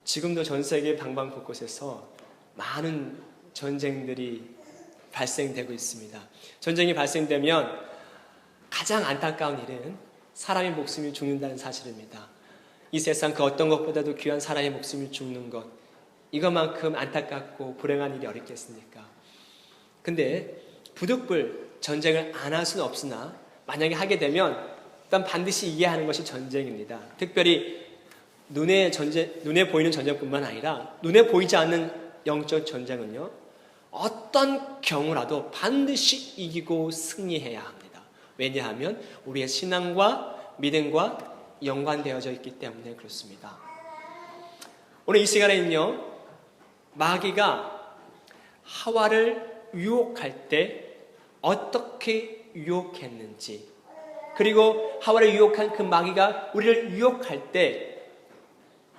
지금도 전 세계 방방 곳곳에서 많은 전쟁들이 발생되고 있습니다. 전쟁이 발생되면 가장 안타까운 일은 사람의 목숨이 죽는다는 사실입니다. 이 세상 그 어떤 것보다도 귀한 사람의 목숨이 죽는 것, 이것만큼 안타깝고 불행한 일이 어렵겠습니까? 근데 부득불 전쟁을 안 할 수는 없으나 만약에 하게 되면 일단 반드시 이해하는 것이 전쟁입니다. 특별히 눈에 보이는 전쟁뿐만 아니라 눈에 보이지 않는 영적 전쟁은요, 어떤 경우라도 반드시 이기고 승리해야 합니다. 왜냐하면 우리의 신앙과 믿음과 연관되어져 있기 때문에 그렇습니다. 오늘 이 시간에는요, 마귀가 하와를 유혹할 때 어떻게 유혹했는지, 그리고 하와를 유혹한 그 마귀가 우리를 유혹할 때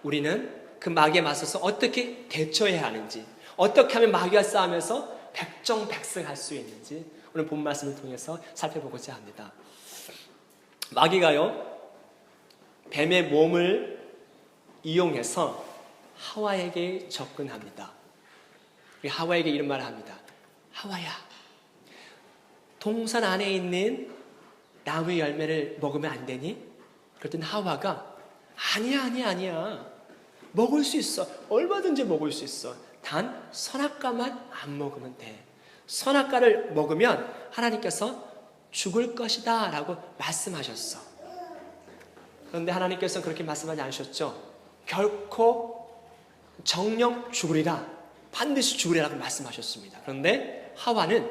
우리는 그 마귀에 맞서서 어떻게 대처해야 하는지, 어떻게 하면 마귀와 싸우면서 백정백승할 수 있는지 오늘 본 말씀을 통해서 살펴보고자 합니다. 마귀가요, 뱀의 몸을 이용해서 하와에게 접근합니다. 하와에게 이런 말을 합니다. 하와야, 동산 안에 있는 나무 열매를 먹으면 안 되니? 그랬더니 하와가 아니야. 먹을 수 있어. 얼마든지 먹을 수 있어. 단 선악과만 안 먹으면 돼. 선악과를 먹으면 하나님께서 죽을 것이다 라고 말씀하셨어. 그런데 하나님께서는 그렇게 말씀하지 않으셨죠. 결코 정령 죽으리라, 반드시 죽으리라고 말씀하셨습니다. 그런데 하와는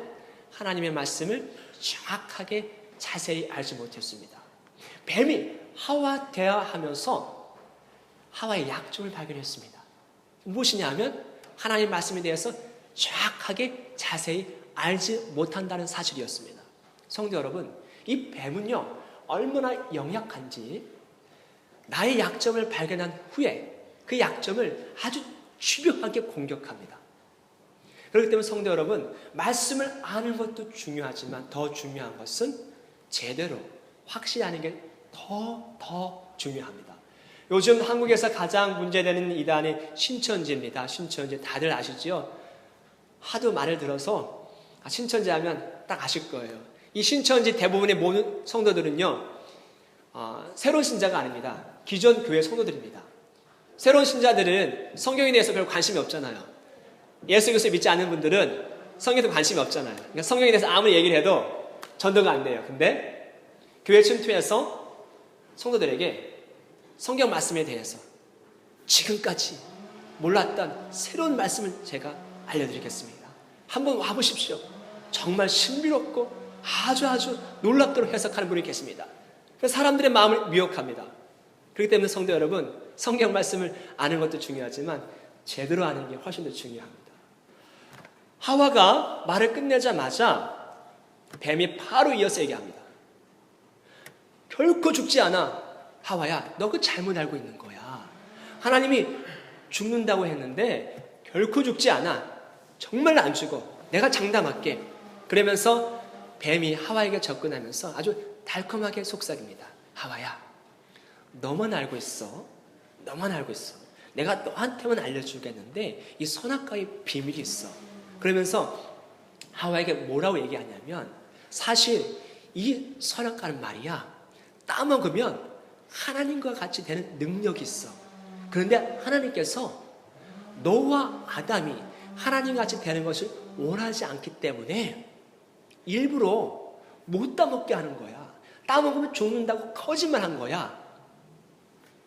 하나님의 말씀을 정확하게 자세히 알지 못했습니다. 뱀이 하와 대화하면서 하와의 약점을 발견했습니다. 무엇이냐 하면 하나님의 말씀에 대해서 정확하게 자세히 알지 못한다는 사실이었습니다. 성도 여러분, 이 뱀은요, 얼마나 영약한지 나의 약점을 발견한 후에 그 약점을 아주 집요하게 공격합니다. 그렇기 때문에 성도 여러분, 말씀을 아는 것도 중요하지만 더 중요한 것은 제대로 확실히 아는 게 더 중요합니다. 요즘 한국에서 가장 문제되는 이단이 신천지입니다. 신천지 다들 아시죠? 하도 말을 들어서 신천지 하면 딱 아실 거예요. 이 신천지 대부분의 모든 성도들은요, 새로운 신자가 아닙니다. 기존 교회 성도들입니다. 새로운 신자들은 성경에 대해서 별로 관심이 없잖아요. 예수 그리스도 믿지 않는 분들은 성경에 관심이 없잖아요. 그러니까 성경에 대해서 아무리 얘기를 해도 전도가 안 돼요. 근데 교회 침투해서 성도들에게 성경 말씀에 대해서 지금까지 몰랐던 새로운 말씀을 제가 알려드리겠습니다. 한번 와보십시오. 정말 신비롭고 아주 놀랍도록 해석하는 분이 계십니다. 그래서 사람들의 마음을 미혹합니다. 그렇기 때문에 성도 여러분, 성경 말씀을 아는 것도 중요하지만 제대로 아는 게 훨씬 더 중요합니다. 하와가 말을 끝내자마자 뱀이 바로 이어서 얘기합니다. 결코 죽지 않아. 하와야, 너 그거 잘못 알고 있는 거야. 하나님이 죽는다고 했는데 결코 죽지 않아. 정말 안 죽어. 내가 장담할게. 그러면서 뱀이 하와에게 접근하면서 아주 달콤하게 속삭입니다. 하와야, 너만 알고 있어. 내가 너한테만 알려주겠는데 이 선악과의 비밀이 있어. 그러면서 하와에게 뭐라고 얘기하냐면, 사실 이 선악과는 말이야, 따먹으면 하나님과 같이 되는 능력이 있어. 그런데 하나님께서 너와 아담이 하나님같이 되는 것을 원하지 않기 때문에 일부러 못 따먹게 하는 거야. 따먹으면 죽는다고 거짓말한 거야.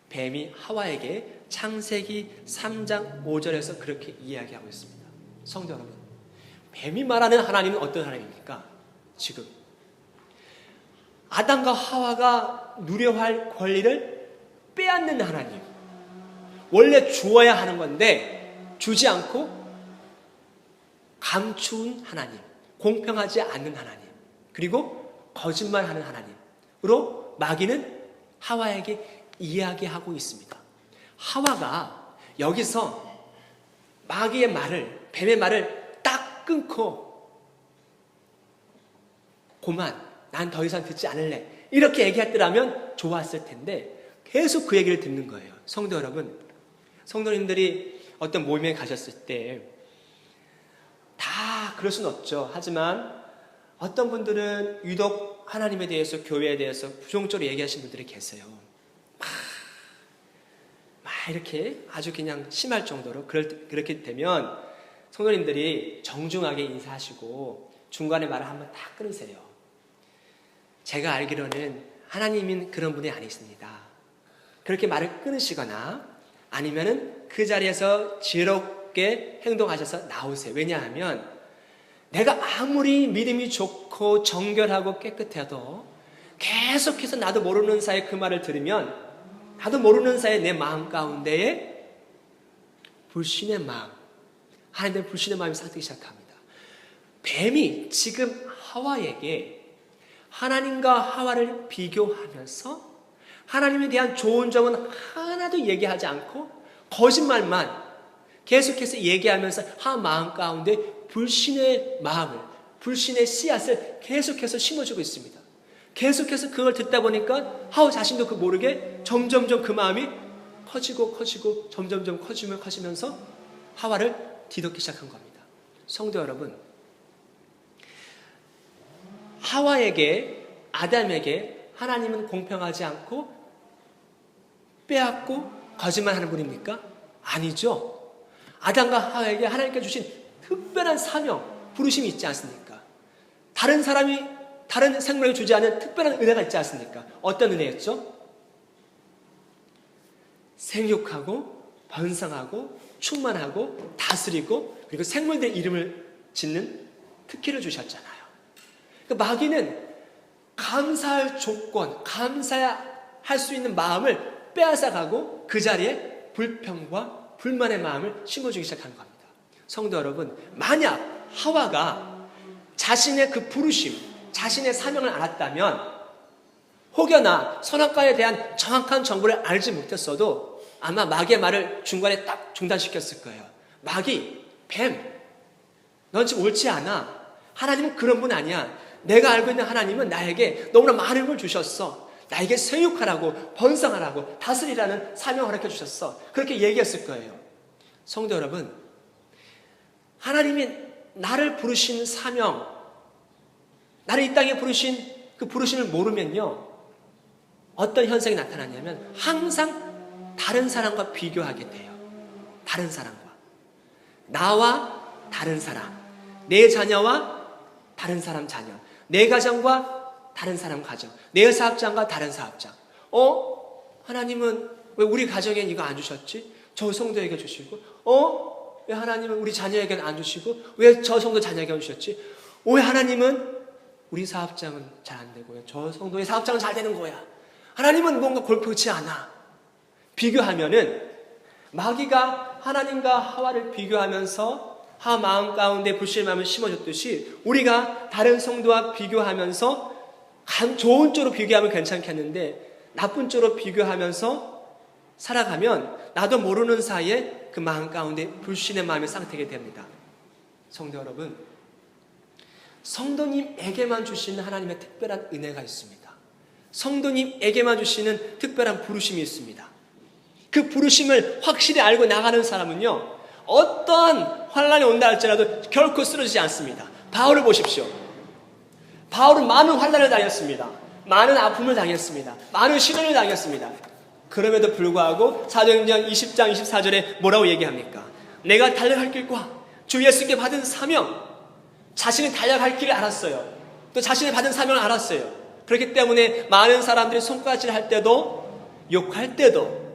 뱀이 하와에게 창세기 3장 5절에서 그렇게 이야기하고 있습니다. 성도 여러분, 뱀이 말하는 하나님은 어떤 하나님입니까? 지금 아담과 하와가 누려야 할 권리를 빼앗는 하나님, 원래 주어야 하는 건데 주지 않고 감추는 하나님, 공평하지 않는 하나님, 그리고 거짓말하는 하나님으로 마귀는 하와에게 이야기하고 있습니다. 하와가 여기서 마귀의 말을, 뱀의 말을 딱 끊고 고만, 난 더 이상 듣지 않을래, 이렇게 얘기했더라면 좋았을 텐데 계속 그 얘기를 듣는 거예요. 성도 여러분, 성도님들이 어떤 모임에 가셨을 때 다 그럴 수는 없죠. 하지만 어떤 분들은 유독 하나님에 대해서, 교회에 대해서 부정적으로 얘기하시는 분들이 계세요. 막 이렇게 아주 그냥 심할 정도로. 그렇게 되면 성도님들이 정중하게 인사하시고 중간에 말을 한번 딱 끊으세요. 제가 알기로는 하나님은 그런 분이 아니십니다. 그렇게 말을 끊으시거나 아니면은 그 자리에서 지혜롭게 행동하셔서 나오세요. 왜냐하면 내가 아무리 믿음이 좋고 정결하고 깨끗해도 계속해서 나도 모르는 사이에 그 말을 들으면 나도 모르는 사이에 내 마음 가운데에 불신의 마음, 하나님의 불신의 마음이 싹트기 시작합니다. 뱀이 지금 하와에게 하나님과 하와를 비교하면서 하나님에 대한 좋은 점은 하나도 얘기하지 않고 거짓말만 계속해서 얘기하면서 하와 마음 가운데 불신의 마음을, 불신의 씨앗을 계속해서 심어주고 있습니다. 계속해서 그걸 듣다 보니까 하와 자신도 그 모르게 점점점 그 마음이 커지고 점점점 커지면서 하와를 뒤덮기 시작한 겁니다. 성도 여러분, 하와에게, 아담에게 하나님은 공평하지 않고 빼앗고 거짓말하는 분입니까? 아니죠. 아담과 하와에게 하나님께 주신 특별한 사명, 부르심이 있지 않습니까? 다른 생물에게 주지 않은 특별한 은혜가 있지 않습니까? 어떤 은혜였죠? 생육하고 번성하고 충만하고 다스리고 그리고 생물들 이름을 짓는 특기를 주셨잖아요. 마귀는 감사할 조건, 감사할 수 있는 마음을 빼앗아가고 그 자리에 불평과 불만의 마음을 심어주기 시작한 겁니다. 성도 여러분, 만약 하와가 자신의 그 부르심, 자신의 사명을 알았다면 혹여나 선악과에 대한 정확한 정보를 알지 못했어도 아마 마귀의 말을 중간에 딱 중단시켰을 거예요. 마귀, 뱀, 넌 지금 옳지 않아. 하나님은 그런 분 아니야. 내가 알고 있는 하나님은 나에게 너무나 많은 걸 주셨어. 나에게 생육하라고, 번성하라고, 다스리라는 사명을 허락해 주셨어. 그렇게 얘기했을 거예요. 성도 여러분, 하나님이 나를 부르신 사명, 나를 이 땅에 부르신 그 부르심을 모르면요, 어떤 현상이 나타나냐면 항상 다른 사람과 비교하게 돼요. 다른 사람과. 나와 다른 사람, 내 자녀와 다른 사람 자녀, 내 가정과 다른 사람 가정, 내 사업장과 다른 사업장. 하나님은 왜 우리 가정엔 이거 안 주셨지? 저 성도에게 주시고, 왜 하나님은 우리 자녀에게는 안 주시고, 왜 저 성도 자녀에게 주셨지? 왜 하나님은 우리 사업장은 잘 안 되고요, 저 성도의 사업장은 잘 되는 거야. 하나님은 뭔가 골프치 않아. 비교하면은 마귀가 하나님과 하와를 비교하면서 하와 마음 가운데 불신의 마음을 심어줬듯이 우리가 다른 성도와 비교하면서 좋은 쪽으로 비교하면 괜찮겠는데 나쁜 쪽으로 비교하면서 살아가면 나도 모르는 사이에 그 마음 가운데 불신의 마음이 싹트게 됩니다. 성도 여러분, 성도님에게만 주시는 하나님의 특별한 은혜가 있습니다. 성도님에게만 주시는 특별한 부르심이 있습니다. 그 부르심을 확실히 알고 나가는 사람은요, 어떠한 환난이 온다 할지라도 결코 쓰러지지 않습니다. 바울을 보십시오. 바울은 많은 환난을 당했습니다. 많은 아픔을 당했습니다. 많은 시련을 당했습니다. 그럼에도 불구하고 사도행전 20장 24절에 뭐라고 얘기합니까? 내가 달려갈 길과 주 예수께 받은 사명, 자신이 달려갈 길을 알았어요. 또 자신이 받은 사명을 알았어요. 그렇기 때문에 많은 사람들이 손가락질 할 때도, 욕할 때도,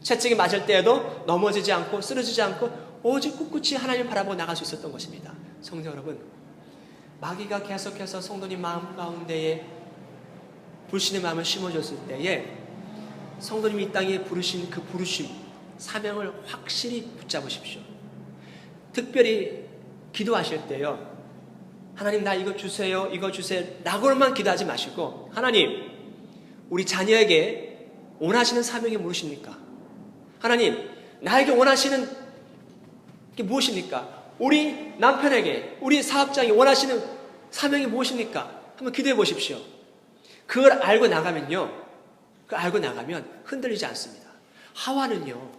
채찍이 맞을 때에도 넘어지지 않고 쓰러지지 않고 오직 꿋꿋이 하나님을 바라보고 나갈 수 있었던 것입니다. 성도 여러분, 마귀가 계속해서 성도님 마음 가운데에 불신의 마음을 심어줬을 때에 성도님이 이 땅에 부르신 그 부르심, 사명을 확실히 붙잡으십시오. 특별히 기도하실 때요, 하나님 나 이거 주세요, 이거 주세요 라고만 기도하지 마시고, 하나님 우리 자녀에게 원하시는 사명이 무엇입니까? 하나님 나에게 원하시는 게 무엇입니까? 우리 남편에게, 우리 사업장에 원하시는 사명이 무엇입니까? 한번 기도해 보십시오. 그걸 알고 나가면요, 그걸 알고 나가면 흔들리지 않습니다. 하와는요,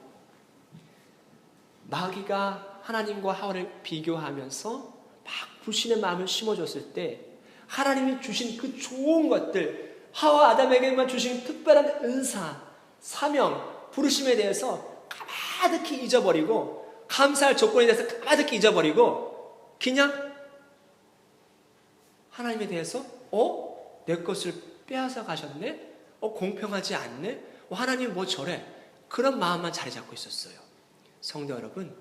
마귀가 하나님과 하와를 비교하면서 막 불신의 마음을 심어줬을 때 하나님이 주신 그 좋은 것들, 하와 아담에게만 주신 특별한 은사, 사명, 부르심에 대해서 가마득히 잊어버리고 감사할 조건에 대해서 가마득히 잊어버리고 그냥 하나님에 대해서 내 것을 빼앗아 가셨네? 공평하지 않네? 하나님 뭐 저래? 그런 마음만 자리 잡고 있었어요. 성도 여러분,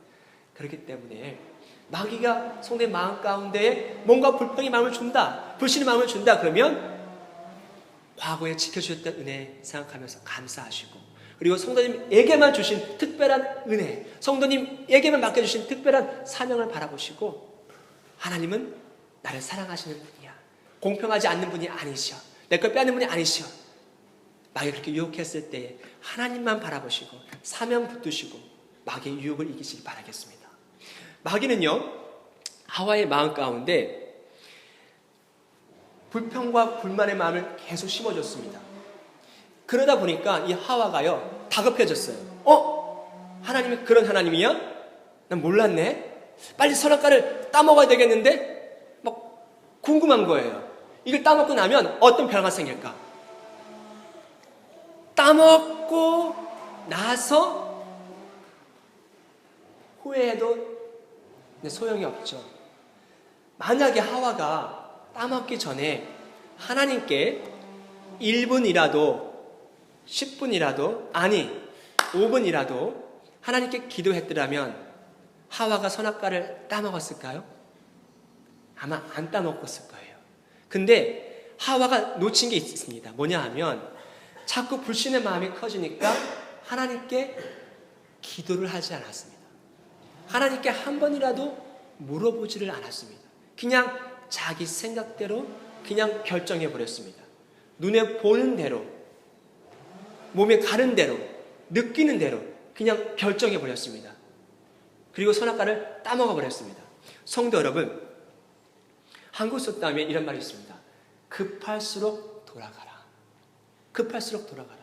그렇기 때문에 마귀가 성도의 마음 가운데 뭔가 불평의 마음을 준다, 불신의 마음을 준다 그러면 과거에 지켜주셨던 은혜 생각하면서 감사하시고, 그리고 성도님에게만 주신 특별한 은혜, 성도님에게만 맡겨주신 특별한 사명을 바라보시고, 하나님은 나를 사랑하시는 분이야, 공평하지 않는 분이 아니셔, 내 걸 빼앗는 분이 아니셔. 마귀가 그렇게 유혹했을 때 하나님만 바라보시고 사명 붙드시고 마귀의 유혹을 이기시기 바라겠습니다. 마귀는요, 하와의 마음 가운데 불평과 불만의 마음을 계속 심어줬습니다. 그러다 보니까 이 하와가요, 다급해졌어요. 하나님이 그런 하나님이야? 난 몰랐네. 빨리 선악과를 따먹어야 되겠는데? 막 궁금한 거예요. 이걸 따먹고 나면 어떤 변화가 생길까? 따먹고 나서 후회해도 소용이 없죠. 만약에 하와가 따먹기 전에 하나님께 1분이라도 10분이라도 아니 5분이라도 하나님께 기도했더라면 하와가 선악과를 따먹었을까요? 아마 안 따먹었을 거예요. 근데 하와가 놓친 게 있습니다. 뭐냐 하면 자꾸 불신의 마음이 커지니까 하나님께 기도를 하지 않았습니다. 하나님께 한 번이라도 물어보지를 않았습니다. 그냥 자기 생각대로 그냥 결정해 버렸습니다. 눈에 보는 대로, 몸에 가는 대로, 느끼는 대로 그냥 결정해 버렸습니다. 그리고 선악과를 따먹어 버렸습니다. 성도 여러분, 한국 속담에 이런 말이 있습니다. 급할수록 돌아가라. 급할수록 돌아가라.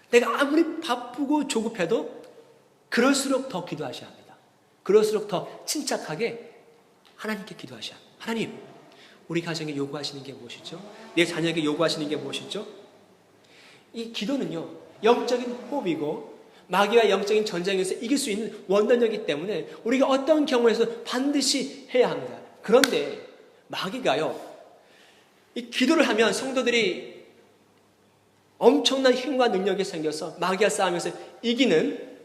내가 아무리 바쁘고 조급해도 그럴수록 더 기도하셔야 합니다. 그럴수록 더 침착하게 하나님께 기도하셔야 합니다. 하나님, 우리 가정에 요구하시는 게 무엇이죠? 내 자녀에게 요구하시는 게 무엇이죠? 이 기도는요, 영적인 호흡이고 마귀와 영적인 전쟁에서 이길 수 있는 원동력이기 때문에 우리가 어떤 경우에서 반드시 해야 합니다. 그런데 마귀가요, 이 기도를 하면 성도들이 엄청난 힘과 능력이 생겨서 마귀와 싸우면서 이기는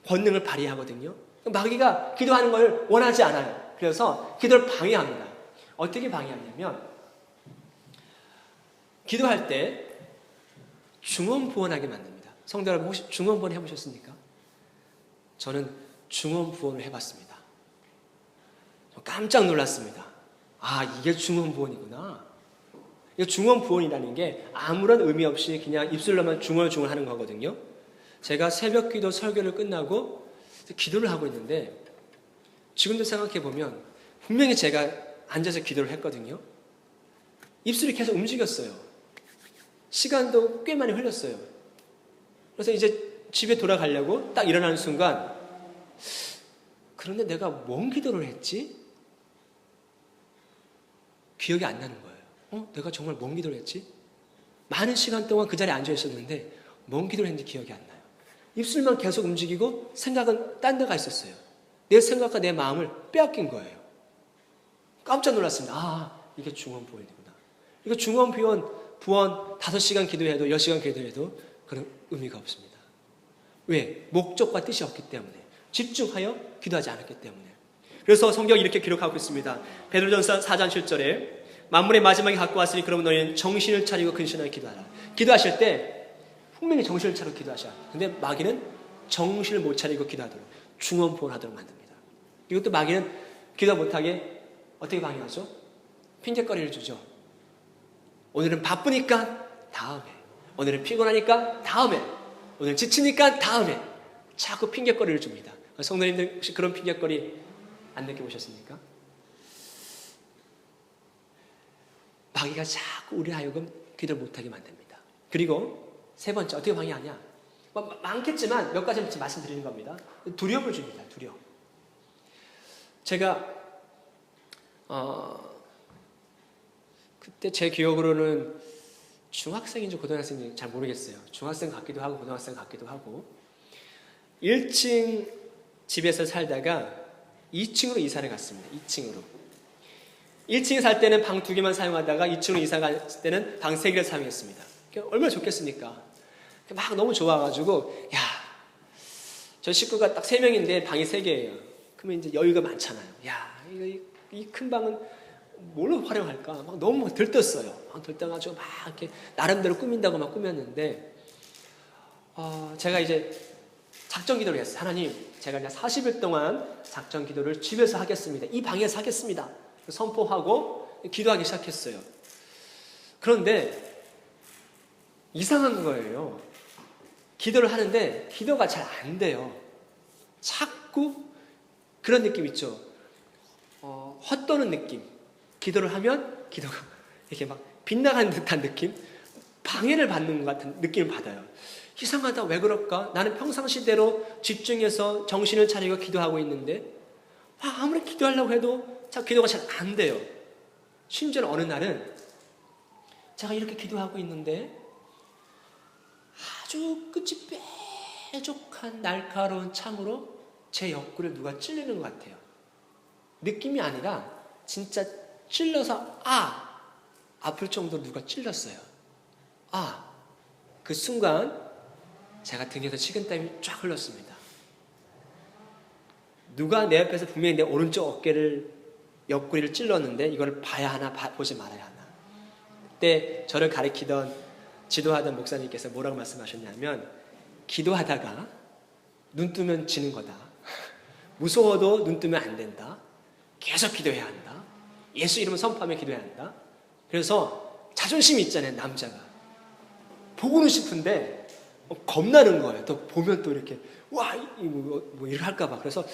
권능을 발휘하거든요. 마귀가 기도하는 걸 원하지 않아요. 그래서 기도를 방해합니다. 어떻게 방해하냐면 기도할 때 중언부언하게 만듭니다. 성도 여러분, 혹시 중언부언 해보셨습니까? 저는 중언부언을 해봤습니다. 깜짝 놀랐습니다. 이게 중언부언이구나. 중언부언이라는 게 아무런 의미 없이 그냥 입술로만 중얼중얼 하는 거거든요. 제가 새벽 기도 설교를 끝나고 기도를 하고 있는데 지금도 생각해 보면 분명히 제가 앉아서 기도를 했거든요. 입술이 계속 움직였어요. 시간도 꽤 많이 흘렸어요. 그래서 이제 집에 돌아가려고 딱 일어나는 순간, 그런데 내가 뭔 기도를 했지? 기억이 안 나는 거예요. 내가 정말 뭔 기도를 했지? 많은 시간 동안 그 자리에 앉아 있었는데 뭔 기도를 했는지 기억이 안 나요. 입술만 계속 움직이고 생각은 딴 데가 있었어요. 내 생각과 내 마음을 빼앗긴 거예요. 깜짝 놀랐습니다. 이게 중언부언이구나. 이거 중언부언 5시간 기도해도 10시간 기도해도 그런 의미가 없습니다. 왜? 목적과 뜻이 없기 때문에, 집중하여 기도하지 않았기 때문에. 그래서 성경이 이렇게 기록하고 있습니다. 베드로전서 4장 7절에 만물의 마지막에 갖고 왔으니 그러면 너희는 정신을 차리고 근신하여 기도하라. 기도하실 때 분명히 정신을 차리고 기도하셔야 합니다. 근데 마귀는 정신을 못 차리고 기도하도록 중언부언하도록 만듭니다. 이것도 마귀는 기도 못하게 어떻게 방해하죠? 핑계거리를 주죠. 오늘은 바쁘니까 다음에, 오늘은 피곤하니까 다음에, 오늘 지치니까 다음에, 자꾸 핑계거리를 줍니다. 성도님들 혹시 그런 핑계거리 안 느껴보셨습니까? 마귀가 자꾸 우리 하여금 기도를 못하게 만듭니다. 그리고 세 번째, 어떻게 방해하냐? 많겠지만 몇 가지 말씀드리는 겁니다. 두려움을 줍니다. 두려움. 제가 그때 제 기억으로는 중학생인지 고등학생인지 잘 모르겠어요. 중학생 같기도 하고 고등학생 같기도 하고 1층 집에서 살다가 2층으로 이사를 갔습니다. 2층으로. 1층에 살 때는 방 2개만 사용하다가 2층으로 이사 갔을 때는 방 3개를 사용했습니다. 얼마나 좋겠습니까? 막 너무 좋아가지고 야, 저 식구가 딱 3명인데 방이 3개예요. 그러면 이제 여유가 많잖아요. 야, 이 큰 방은 뭘로 활용할까? 막 너무 들떴어요. 막 들떠가지고 막 이렇게 나름대로 꾸민다고 막 꾸몄는데 제가 이제 작정 기도를 했어요. 하나님, 제가 이제 40일 동안 작정 기도를 집에서 하겠습니다. 이 방에서 하겠습니다. 선포하고 기도하기 시작했어요. 그런데 이상한 거예요. 기도를 하는데 기도가 잘 안 돼요. 자꾸 그런 느낌 있죠. 헛도는 느낌. 기도를 하면 기도가 이렇게 막 빗나가는 듯한 느낌, 방해를 받는 것 같은 느낌을 받아요. 이상하다, 왜 그럴까? 나는 평상시대로 집중해서 정신을 차리고 기도하고 있는데 아무리 기도하려고 해도 기도가 잘 안 돼요. 심지어는 어느 날은 제가 이렇게 기도하고 있는데 아주 끝이 뾰족한 날카로운 창으로 제 옆구리를 누가 찔리는 것 같아요. 느낌이 아니라 진짜 찔러서 아플 정도로 누가 찔렀어요. 그 순간 제가 등에서 식은땀이 쫙 흘렀습니다. 누가 내 옆에서 분명히 내 오른쪽 어깨를 옆구리를 찔렀는데 이걸 봐야 하나 보지 말아야 하나. 그때 저를 가리키던 지도하던 목사님께서 뭐라고 말씀하셨냐면 기도하다가 눈 뜨면 지는 거다. 무서워도 눈 뜨면 안 된다. 계속 기도해야 한다. 예수 이름을 선포하며 기도해야 한다. 그래서 자존심이 있잖아요, 남자가. 보고는 싶은데 겁나는 거예요. 또 보면 또 이렇게 뭐 이렇게 할까봐. 그래서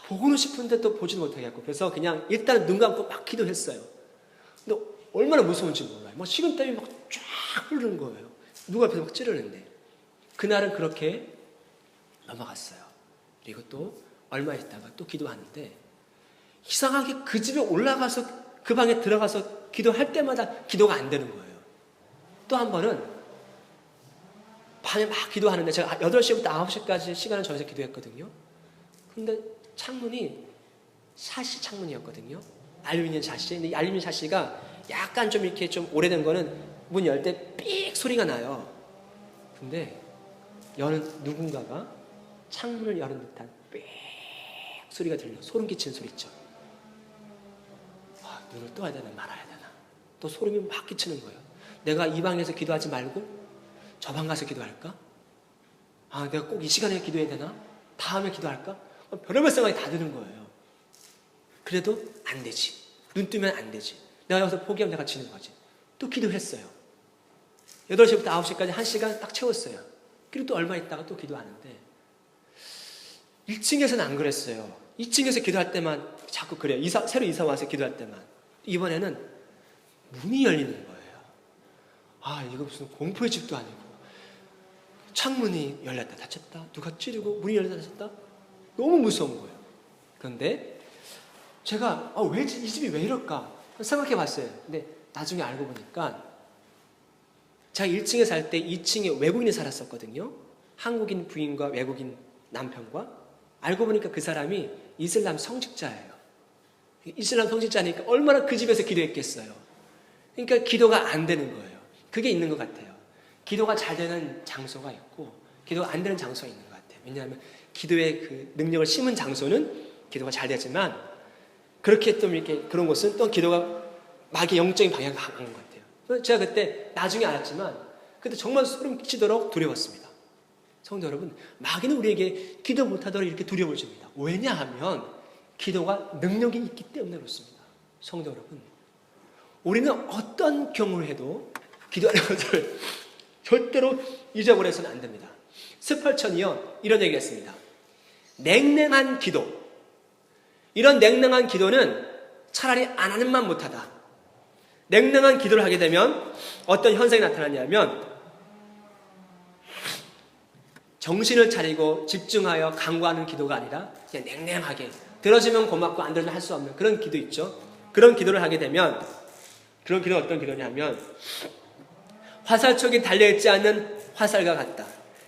보고는 싶은데 또 보지는 못하겠고. 그래서 그냥 일단 눈 감고 막 기도했어요. 근데 얼마나 무서운지 몰라요. 막 식은땀이 막 쫙 흐르는 거예요. 누가 앞에서 막 찌르는데. 그날은 그렇게 넘어갔어요. 그리고 또 얼마 있다가 또 기도하는데 이상하게 그 집에 올라가서 그 방에 들어가서 기도할 때마다 기도가 안 되는 거예요. 또 한 번은 밤에 막 기도하는데 제가 8시부터 9시까지 시간을 정해서 기도했거든요. 근데 창문이 샤시 창문이었거든요. 알루미늄 샤시. 근데 이 알루미늄 샤시가 약간 좀 이렇게 좀 오래된 거는 문 열 때 삑 소리가 나요. 근데 누군가가 창문을 여는 듯한 삑 소리가 들려요. 소름 끼치는 소리 있죠. 눈을 떠야 되나 말아야 되나. 또 소름이 막 끼치는 거예요. 내가 이 방에서 기도하지 말고 저 방 가서 기도할까? 내가 꼭 이 시간에 기도해야 되나? 다음에 기도할까? 별의별 생각이 다 드는 거예요. 그래도 안 되지. 눈 뜨면 안 되지. 내가 여기서 포기하면 내가 지는 거지. 또 기도했어요. 8시부터 9시까지 1시간 딱 채웠어요. 그리고 또 얼마 있다가 또 기도하는데 1층에서는 안 그랬어요. 2층에서 기도할 때만 자꾸 그래요. 새로 이사 와서 기도할 때만. 이번에는 문이 열리는 거예요. 이거 무슨 공포의 집도 아니고 창문이 열렸다 닫혔다, 누가 찌르고 문이 열렸다 닫혔다. 너무 무서운 거예요. 그런데 제가 이 집이 왜 이럴까 생각해 봤어요. 근데 나중에 알고 보니까 제가 1층에 살 때 2층에 외국인이 살았었거든요. 한국인 부인과 외국인 남편과. 알고 보니까 그 사람이 이슬람 성직자예요. 이슬람 성직자니까 얼마나 그 집에서 기도했겠어요. 그러니까 기도가 안 되는 거예요. 그게 있는 것 같아요. 기도가 잘 되는 장소가 있고 기도가 안 되는 장소가 있는 것 같아요. 왜냐하면 기도의 그 능력을 심은 장소는 기도가 잘 되지만 그렇게 또 이렇게 그런 곳은 또 기도가 막 영적인 방향을 가는 것 같아요. 제가 그때 나중에 알았지만 그때 정말 소름 끼치도록 두려웠습니다. 성도 여러분, 마귀는 우리에게 기도 못하도록 이렇게 두려움을 줍니다. 왜냐하면 기도가 능력이 있기 때문에 그렇습니다. 성도 여러분, 우리는 어떤 경우를 해도 기도하는 것을 절대로 잊어버려서는 안 됩니다. 스펄천이요 이런 얘기를 했습니다. 냉랭한 기도, 이런 냉랭한 기도는 차라리 안 하는 만 못하다. 냉랭한 기도를 하게 되면 어떤 현상이 나타나냐면 정신을 차리고 집중하여 간구하는 기도가 아니라 그냥 냉랭하게 들어주면 고맙고 안 들어주면 할 수 없는 그런 기도 있죠. 그런 기도를 하게 되면, 그런 기도는 어떤 기도냐면 화살촉이 달려있지 않는 화살과 같다.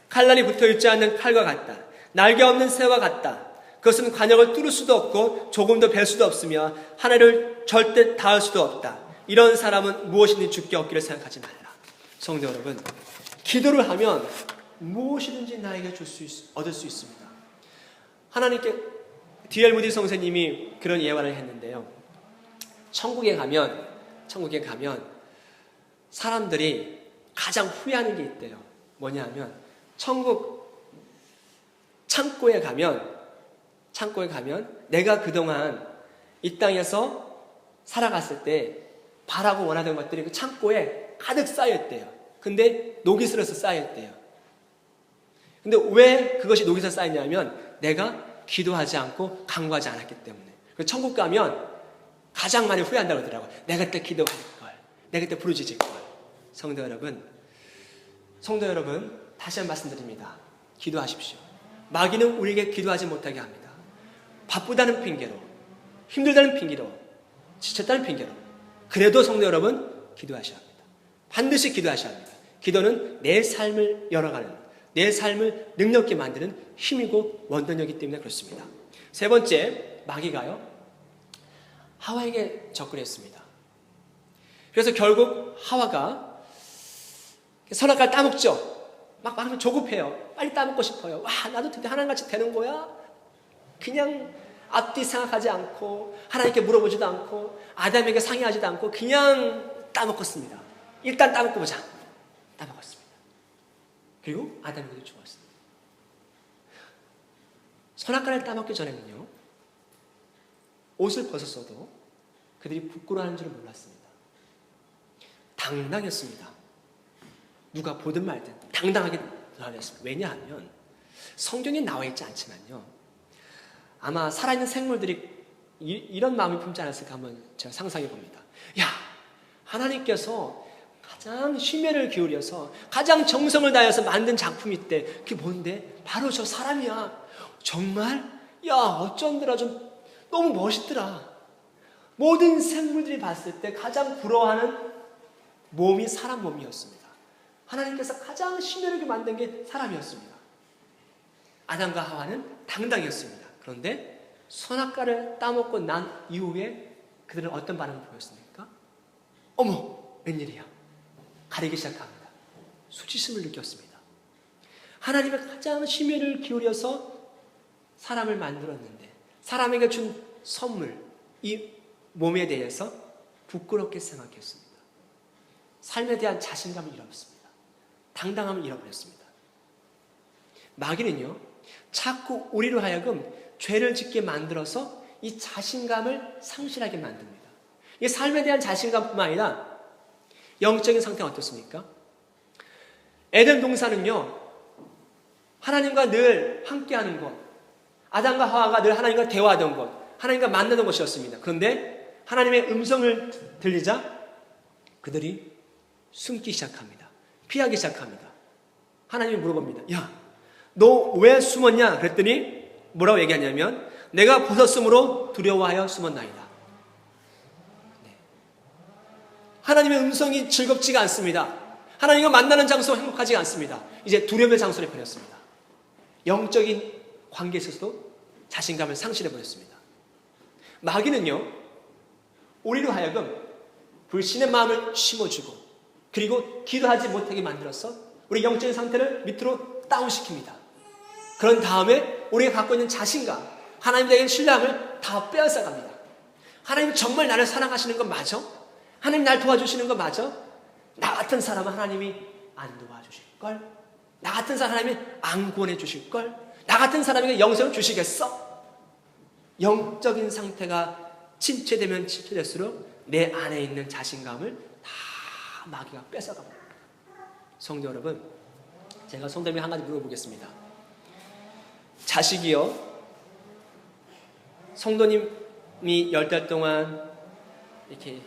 칼날이 붙어있지 않는 칼과 같다. 날개 없는 새와 같다. 그것은 관역을 뚫을 수도 없고 조금도 뵐 수도 없으며 하늘을 절대 닿을 수도 없다. 이런 사람은 무엇이든지 주께 얻기를 생각하지 말라. 성도 여러분, 기도를 하면 무엇이든지 나에게 얻을 수 있습니다. 하나님께 D.L. 무디 선생님이 그런 예화를 했는데요. 천국에 가면 사람들이 가장 후회하는 게 있대요. 뭐냐 하면 천국 창고에 가면 내가 그동안 이 땅에서 살아갔을 때 바라고 원하던 것들이 그 창고에 가득 쌓여있대요. 근데 녹이 슬어서 쌓여있대요. 근데 왜 그것이 녹이 슬어서 쌓였냐면 내가 기도하지 않고 간구하지 않았기 때문에. 그래서 천국 가면 가장 많이 후회한다고 그러더라고요. 내가 그때 기도할 걸, 내가 그때 부르짖을 걸. 성도 여러분, 다시 한번 말씀드립니다. 기도하십시오. 마귀는 우리에게 기도하지 못하게 합니다. 바쁘다는 핑계로, 힘들다는 핑계로, 지쳤다는 핑계로. 그래도 성도 여러분, 기도하셔야 합니다. 반드시 기도하셔야 합니다. 기도는 내 삶을 열어가는, 내 삶을 능력 있게 만드는 힘이고 원동력이기 때문에 그렇습니다. 세 번째, 마귀가요, 하와에게 접근했습니다. 그래서 결국 하와가 선악과를 따먹죠. 막 조급해요. 빨리 따먹고 싶어요. 와, 나도 드디어 하나님같이 되는 거야? 그냥 앞뒤 생각하지 않고 하나님께 물어보지도 않고 아담에게 상의하지도 않고 그냥 따먹었습니다. 일단 따먹고 보자. 따먹었습니다. 그리고 아담에게도 죽었습니다. 선악과를 따먹기 전에는요, 옷을 벗었어도 그들이 부끄러워하는 줄을 몰랐습니다. 당당했습니다. 누가 보든 말든 당당하게 나왔습니다. 왜냐하면 성경에 나와 있지 않지만요, 아마 살아있는 생물들이 이런 마음을 품지 않았을까 한번 제가 상상해 봅니다. 야, 하나님께서 가장 심혈을 기울여서 가장 정성을 다해서 만든 작품이 있대. 그게 뭔데? 바로 저 사람이야. 정말? 야, 어쩐더라. 좀 너무 멋있더라. 모든 생물들이 봤을 때 가장 부러워하는 몸이 사람 몸이었습니다. 하나님께서 가장 심혈을 만든 게 사람이었습니다. 아담과 하와는 당당했습니다. 그런데 선악과를 따먹고 난 이후에 그들은 어떤 반응을 보였습니까? 어머, 웬일이야. 가리기 시작합니다. 수치심을 느꼈습니다. 하나님의 가장 심혈을 기울여서 사람을 만들었는데 사람에게 준 선물, 이 몸에 대해서 부끄럽게 생각했습니다. 삶에 대한 자신감을 잃어버렸습니다. 당당함을 잃어버렸습니다. 마귀는요, 자꾸 우리로 하여금 죄를 짓게 만들어서 이 자신감을 상실하게 만듭니다. 이 삶에 대한 자신감뿐만 아니라 영적인 상태가 어떻습니까? 에덴 동산은요, 하나님과 늘 함께하는 곳, 아담과 하와가 늘 하나님과 대화하던 곳, 하나님과 만나는 곳이었습니다. 그런데 하나님의 음성을 들리자 그들이 숨기 시작합니다. 피하기 시작합니다. 하나님이 물어봅니다. 야, 너 왜 숨었냐? 그랬더니 뭐라고 얘기하냐면 내가 벗었으므로 두려워하여 숨었나이다. 네. 하나님의 음성이 즐겁지가 않습니다. 하나님과 만나는 장소가 행복하지가 않습니다. 이제 두려움의 장소를 버렸습니다. 영적인 관계에 있어서도 자신감을 상실해버렸습니다. 마귀는요, 우리로 하여금 불신의 마음을 심어주고 그리고 기도하지 못하게 만들어서 우리 영적인 상태를 밑으로 다운시킵니다. 그런 다음에 우리가 갖고 있는 자신감, 하나님에 대한 신뢰함을 다 빼앗아갑니다. 하나님 정말 나를 사랑하시는 건 맞아? 하나님 날 도와주시는 건 맞아? 나 같은 사람은 하나님이 안 도와주실걸? 나 같은 사람 하나님이 안 구원해 주실걸? 나 같은 사람에게 영생을 주시겠어? 영적인 상태가 침체되면 침체될수록 내 안에 있는 자신감을 다 마귀가 뺏어갑니다. 성도 여러분, 제가 성도님에게 한 가지 물어보겠습니다. 자식이요, 성도님이 10달 동안 이렇게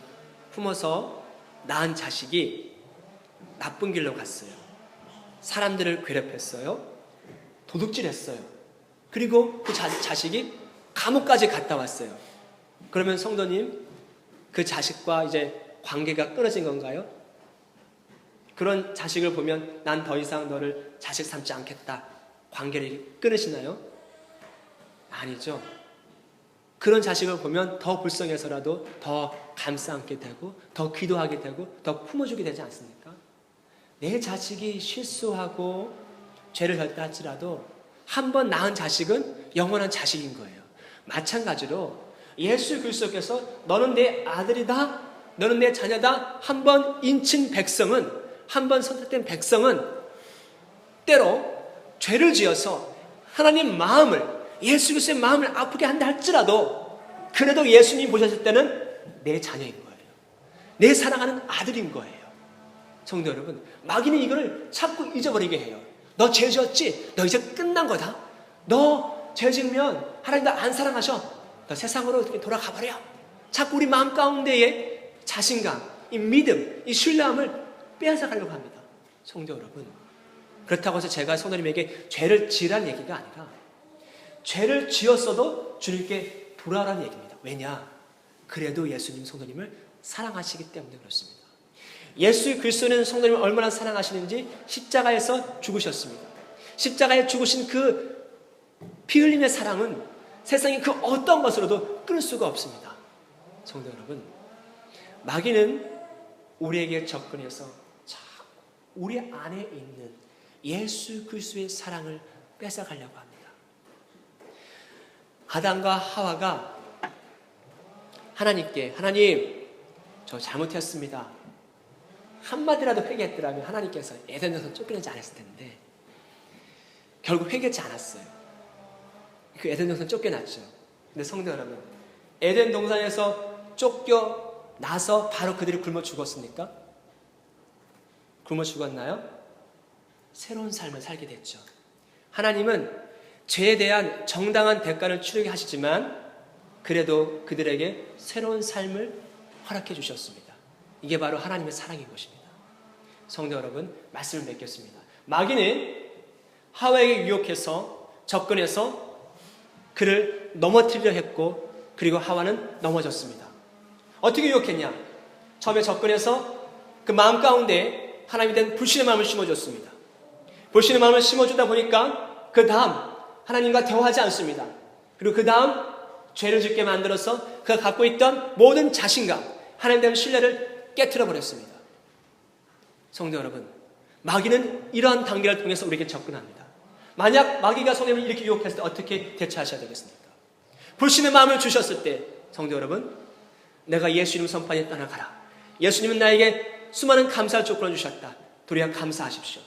품어서 낳은 자식이 나쁜 길로 갔어요. 사람들을 괴롭혔어요. 도둑질했어요. 그리고 그 자식이 감옥까지 갔다 왔어요. 그러면 성도님, 그 자식과 이제 관계가 끊어진 건가요? 그런 자식을 보면 난 더 이상 너를 자식 삼지 않겠다, 관계를 끊으시나요? 아니죠. 그런 자식을 보면 더 불쌍해서라도 더 감싸 안게 되고 더 기도하게 되고 더 품어주게 되지 않습니까? 내 자식이 실수하고 죄를 졌다 할지라도 한 번 낳은 자식은 영원한 자식인 거예요. 마찬가지로 예수 그리스도께서 너는 내 아들이다, 너는 내 자녀다 한 번 인친 백성은, 한 번 선택된 백성은 때로 죄를 지어서 하나님 마음을, 예수 그리스도의 마음을 아프게 한다 할지라도 그래도 예수님 보셨을 때는 내 자녀인 거예요. 내 사랑하는 아들인 거예요. 성도 여러분, 마귀는 이거를 자꾸 잊어버리게 해요. 너 죄 지었지? 너 이제 끝난 거다. 너 죄 지으면 하나님 너 안 사랑하셔. 너 세상으로 어떻게 돌아가 버려. 자꾸 우리 마음 가운데에 자신감, 이 믿음, 이 신뢰함을 빼앗아가려고 합니다. 성도 여러분, 그렇다고 해서 제가 성도님에게 죄를 지으라는 얘기가 아니라 죄를 지었어도 주님께 돌아오라는 얘기입니다. 왜냐? 그래도 예수님 성도님을 사랑하시기 때문에 그렇습니다. 예수 그리스도는 성도님을 얼마나 사랑하시는지 십자가에서 죽으셨습니다. 십자가에 죽으신 그 피 흘림의 사랑은 세상의 그 어떤 것으로도 끊을 수가 없습니다. 성도 여러분, 마귀는 우리에게 접근해서 자꾸 우리 안에 있는 예수 그리스도의 사랑을 뺏어가려고 합니다. 아담과 하와가 하나님께, 하나님 저 잘못했습니다, 한마디라도 회개했더라면 하나님께서 에덴에서 쫓겨내지 않았을 텐데 결국 회개하지 않았어요. 그 에덴 동산 쫓겨났죠. 근데 성도 여러분, 에덴 동산에서 쫓겨나서 바로 그들이 굶어 죽었습니까? 굶어 죽었나요? 새로운 삶을 살게 됐죠. 하나님은 죄에 대한 정당한 대가를 치르게 하시지만 그래도 그들에게 새로운 삶을 허락해 주셨습니다. 이게 바로 하나님의 사랑인 것입니다. 성도 여러분, 말씀을 맺겠습니다. 마귀는 하와에게 유혹해서 접근해서 그를 넘어뜨리려 했고, 그리고 하와는 넘어졌습니다. 어떻게 유혹했냐? 처음에 접근해서 그 마음 가운데 하나님에 대한 불신의 마음을 심어줬습니다. 불신의 마음을 심어주다 보니까 그 다음 하나님과 대화하지 않습니다. 그리고 그 다음 죄를 짓게 만들어서 그가 갖고 있던 모든 자신감, 하나님에 대한 신뢰를 깨트려 버렸습니다. 성도 여러분, 마귀는 이러한 단계를 통해서 우리에게 접근합니다. 만약 마귀가 성도님을 이렇게 유혹했을 때 어떻게 대처하셔야 되겠습니까? 불신의 마음을 주셨을 때, 성도 여러분, 내가 예수님 선판에 떠나가라. 예수님은 나에게 수많은 감사를 조건을 주셨다. 도리어 감사하십시오.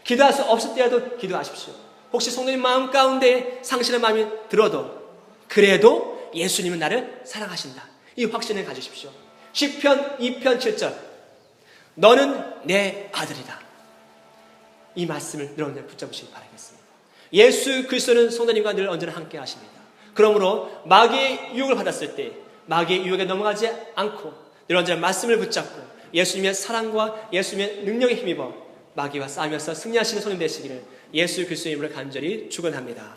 기도할 수 없을 때라도 기도하십시오. 혹시 성도님 마음 가운데 상실의 마음이 들어도 그래도 예수님은 나를 사랑하신다. 이 확신을 가지십시오. 시편 2편 7절, 너는 내 아들이다. 이 말씀을 늘 언제나 붙잡으시기 바라겠습니다. 예수 그리스도는 성도님과 늘 언제나 함께 하십니다. 그러므로 마귀의 유혹을 받았을 때 마귀의 유혹에 넘어가지 않고 늘 언제나 말씀을 붙잡고 예수님의 사랑과 예수님의 능력에 힘입어 마귀와 싸우면서 승리하시는 손님 되시기를 예수 그리스도의 이름으로 간절히 축원합니다.